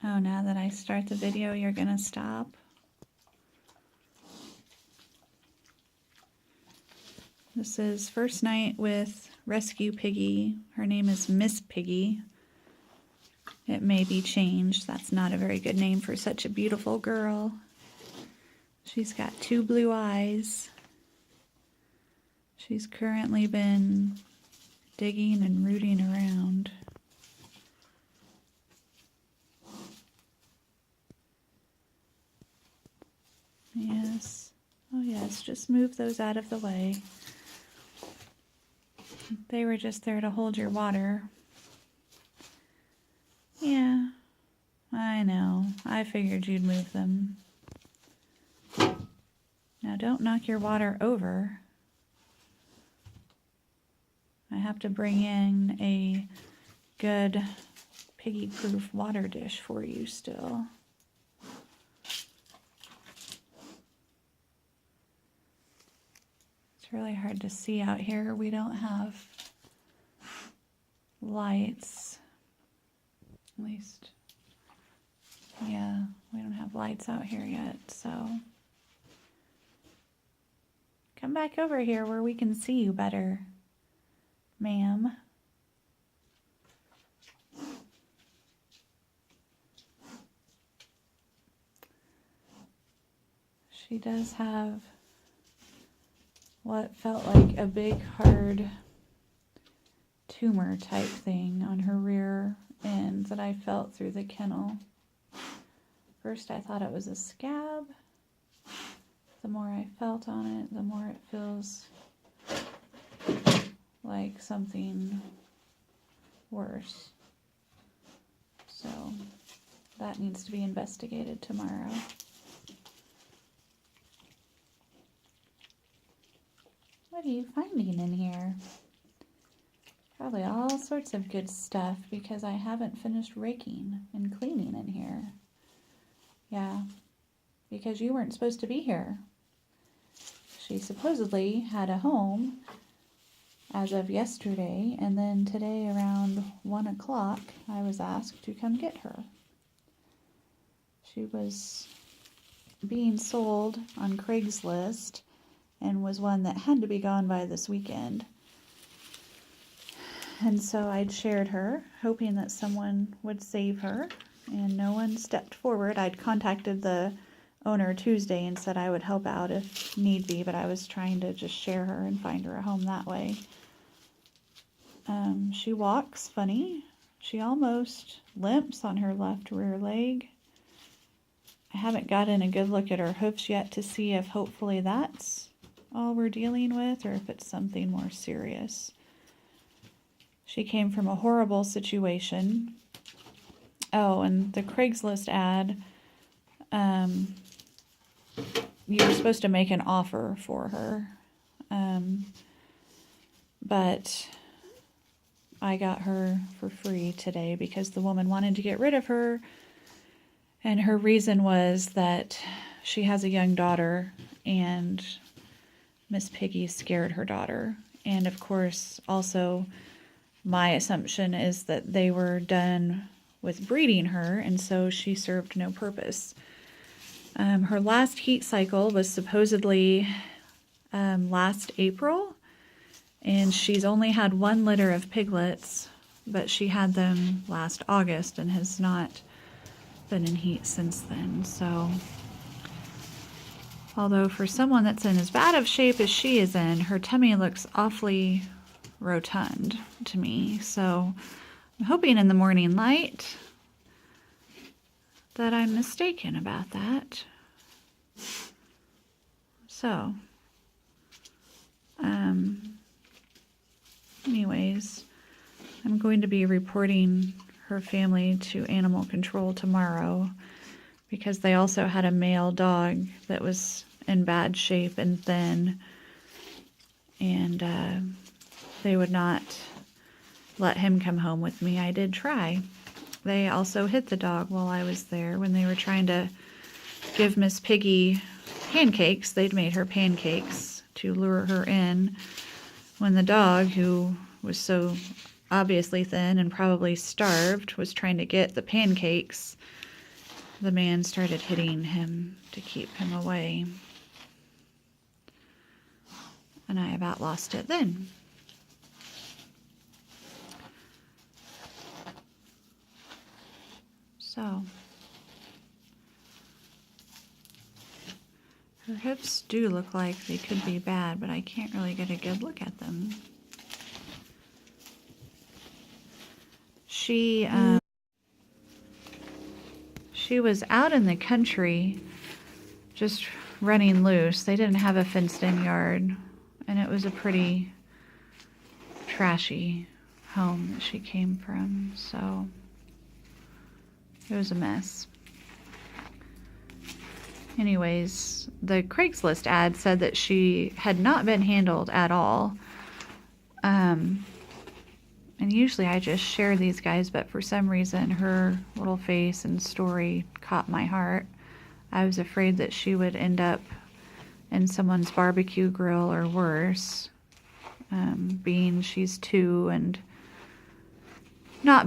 Oh, now that I start the video, you're gonna stop? This is first night with Rescue Piggy. Her name is Miss Piggy. It may be changed. That's not a very good name for such a beautiful girl. She's got 2 blue eyes. She's currently been digging and rooting around. Yes. Oh yes, just move those out of the way. They were just there to hold your water. Yeah, I know. I figured you'd move them. Now don't knock your water over. I have to bring in a good piggy-proof water dish for you still. It's really hard to see out here. We don't have lights. At least, yeah, we don't have lights out here yet, so come back over here where we can see you better, ma'am. She does have what felt like a big, hard tumor type thing on her rear end that I felt through the kennel. First I thought it was a scab. The more I felt on it, the more it feels like something worse. So that needs to be investigated tomorrow. What are you finding in here? Probably all sorts of good stuff because I haven't finished raking and cleaning in here. Yeah, because you weren't supposed to be here. She supposedly had a home as of yesterday, and then today around 1 o'clock I was asked to come get her. She was being sold on Craigslist and was one that had to be gone by this weekend. And so I'd shared her, hoping that someone would save her, and no one stepped forward. I'd contacted the owner Tuesday and said I would help out if need be, but I was trying to just share her and find her a home that way. She walks funny. She almost limps on her left rear leg. I haven't gotten a good look at her hoofs yet to see if hopefully that's all we're dealing with or if it's something more serious. She came from a horrible situation. Oh, and the Craigslist ad, you were supposed to make an offer for her, but I got her for free today because the woman wanted to get rid of her, and her reason was that she has a young daughter, and Miss Piggy scared her daughter. And of course, also, my assumption is that they were done with breeding her, and so she served no purpose. Her last heat cycle was supposedly last April, and she's only had 1 litter of piglets, but she had them last August and has not been in heat since then. So, although for someone that's in as bad of shape as she is in, her tummy looks awfully rotund to me. So I'm hoping in the morning light that I'm mistaken about that. So, anyways, I'm going to be reporting her family to animal control tomorrow because they also had a male dog that was in bad shape and thin, and they would not let him come home with me. I did try. They also hit the dog while I was there when they were trying to give Miss Piggy pancakes. They'd made her pancakes to lure her in when the dog, who was so obviously thin and probably starved, was trying to get the pancakes. the man started hitting him to keep him away. And I about lost it then. So, her hips do look like they could be bad, but I can't really get a good look at them. She was out in the country just running loose. They didn't have a fenced-in yard, and it was a pretty trashy home that she came from, so it was a mess. Anyways, the Craigslist ad said that she had not been handled at all. And usually I just share these guys, but for some reason her little face and story caught my heart. I was afraid that she would end up in someone's barbecue grill or worse, being she's 2 and not been